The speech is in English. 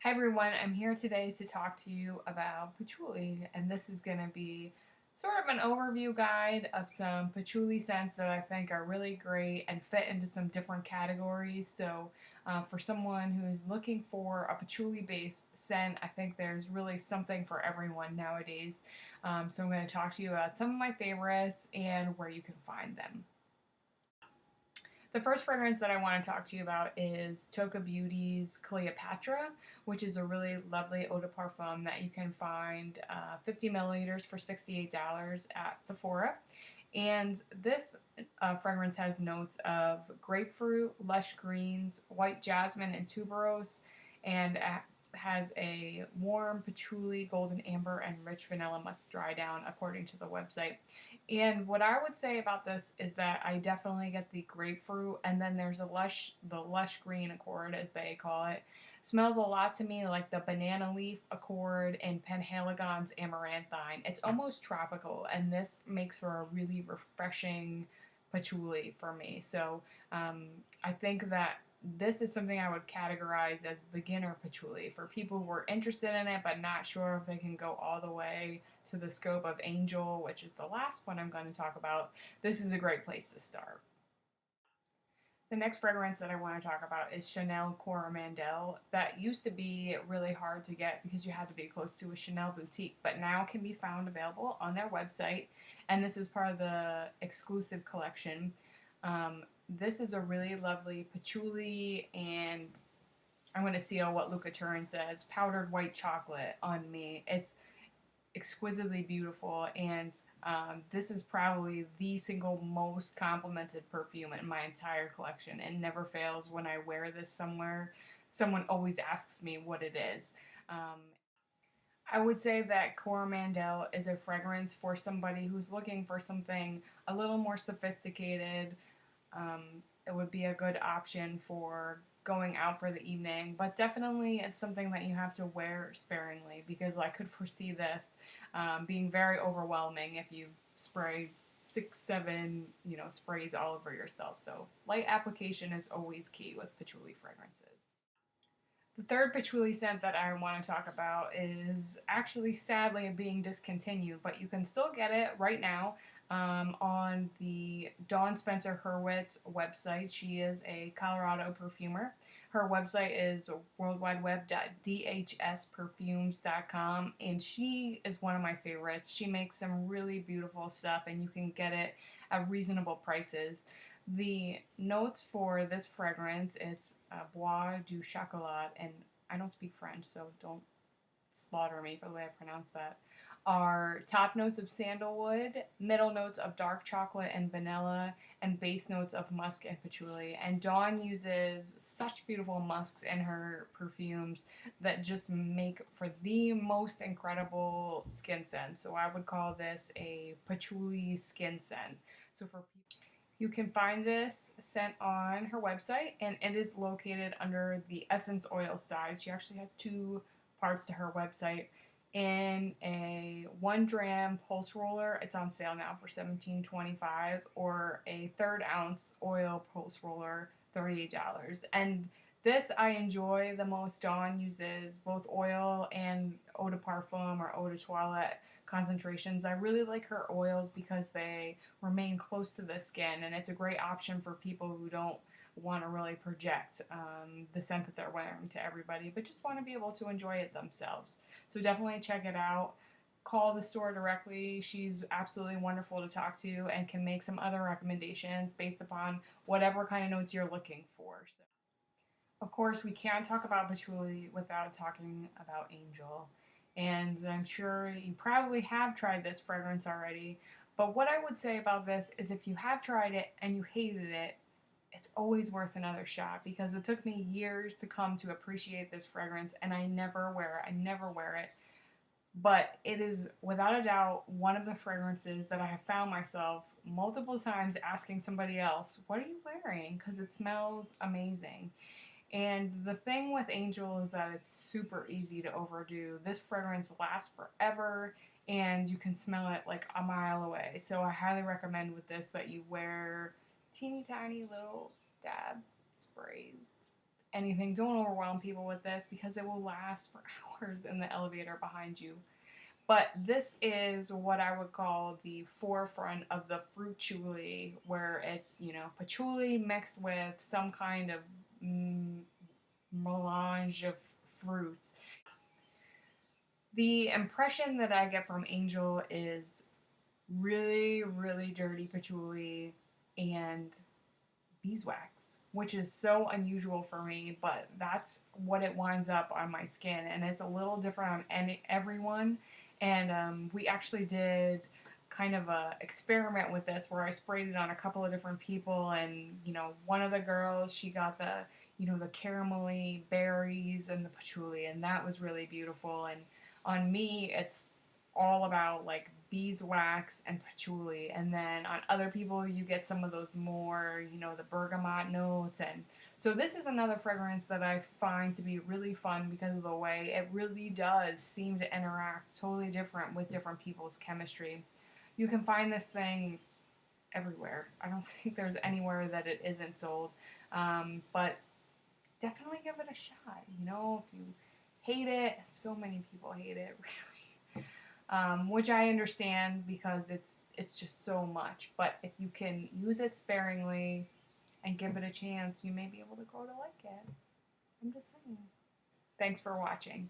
Hi everyone, I'm here today to talk to you about patchouli, and this is going to be sort of an overview guide of some patchouli scents that I think are really great and fit into some different categories. So for someone who's looking for a patchouli based scent, I think there's really something for everyone nowadays. So I'm going to talk to you about some of my favorites and where you can find them. The first fragrance that I want to talk to you about is Tocca Beauty's Cleopatra, which is a really lovely eau de parfum that you can find 50 milliliters for $68 at Sephora. And this fragrance has notes of grapefruit, lush greens, white jasmine, and tuberose, and has a warm patchouli, golden amber, and rich vanilla must dry down, according to the website. And what I would say about this is that I definitely get the grapefruit, and then there's the lush green accord, as they call it. Smells a lot to me like the banana leaf accord and Penhaligon's amaranthine. It's almost tropical, and this makes for a really refreshing patchouli for me. So I think that this is something I would categorize as beginner patchouli for people who are interested in it but not sure if they can go all the way to the scope of Angel, which is the last one I'm going to talk about. This is a great place to start. The next fragrance that I want to talk about is Chanel Coromandel. That used to be really hard to get because you had to be close to a Chanel boutique, but now can be found available on their website, and this is part of the exclusive collection. This is a really lovely patchouli, and I'm going to seal what Luca Turin says, powdered white chocolate on me. It's exquisitely beautiful, and this is probably the single most complimented perfume in my entire collection, and never fails when I wear this somewhere. Someone always asks me what it is. I would say that Coromandel is a fragrance for somebody who's looking for something a little more sophisticated. It would be a good option for going out for the evening, but definitely it's something that you have to wear sparingly because I could foresee this being very overwhelming if you spray 6, 7, sprays all over yourself. So light application is always key with patchouli fragrances. The third patchouli scent that I want to talk about is actually sadly being discontinued, but you can still get it right now on the Dawn Spencer Hurwitz website. She is a Colorado perfumer. Her website is worldwideweb.dhsperfumes.com, and she is one of my favorites. She makes some really beautiful stuff, and you can get it at reasonable prices. The notes for this fragrance, it's Bois Du Chocolat, and I don't speak French, so don't slaughter me for the way I pronounce that, are top notes of sandalwood, middle notes of dark chocolate and vanilla, and base notes of musk and patchouli. And Dawn uses such beautiful musks in her perfumes that just make for the most incredible skin scent. So I would call this a patchouli skin scent. So for people, you can find this scent on her website, and it is located under the essence oil side. She actually has two parts to her website. In a 1 gram pulse roller, it's on sale now for $17.25, or a third ounce oil pulse roller, $38. And this I enjoy the most. Dawn uses both oil and eau de parfum or eau de toilette concentrations. I really like her oils because they remain close to the skin, and it's a great option for people who don't want to really project the scent that they're wearing to everybody, but just want to be able to enjoy it themselves. So definitely check it out. Call the store directly. She's absolutely wonderful to talk to and can make some other recommendations based upon whatever kind of notes you're looking for. So, of course, we can't talk about patchouli without talking about Angel. And I'm sure you probably have tried this fragrance already. But what I would say about this is if you have tried it and you hated it, it's always worth another shot because it took me years to come to appreciate this fragrance, and I never wear it. I never wear it. But it is without a doubt one of the fragrances that I have found myself multiple times asking somebody else, "What are you wearing?" Because it smells amazing. And the thing with Angel is that it's super easy to overdo. This fragrance lasts forever, and you can smell it like a mile away. So I highly recommend with this that you wear teeny tiny little dab sprays. anything. Don't overwhelm people with this because it will last for hours in the elevator behind you. But this is what I would call the forefront of the fruitchouli, where it's, you know, patchouli mixed with some kind of melange of fruits. The impression that I get from Angel is really, really dirty patchouli and beeswax, which is so unusual for me, but that's what it winds up on my skin, and it's a little different on everyone. And we actually did kind of a experiment with this where I sprayed it on a couple of different people, and you know, one of the girls, she got the, you know, the caramelly berries and the patchouli, and that was really beautiful. And on me, it's all about like beeswax and patchouli, and then on other people you get some of those more, you know, the bergamot notes. And so this is another fragrance that I find to be really fun because of the way it really does seem to interact totally different with different people's chemistry. You can find this thing everywhere. I don't think there's anywhere that it isn't sold, but definitely give it a shot. You know, if you hate it, so many people hate it, really. Which I understand because it's just so much. But if you can use it sparingly and give it a chance, you may be able to grow to like it. I'm just saying. Thanks for watching.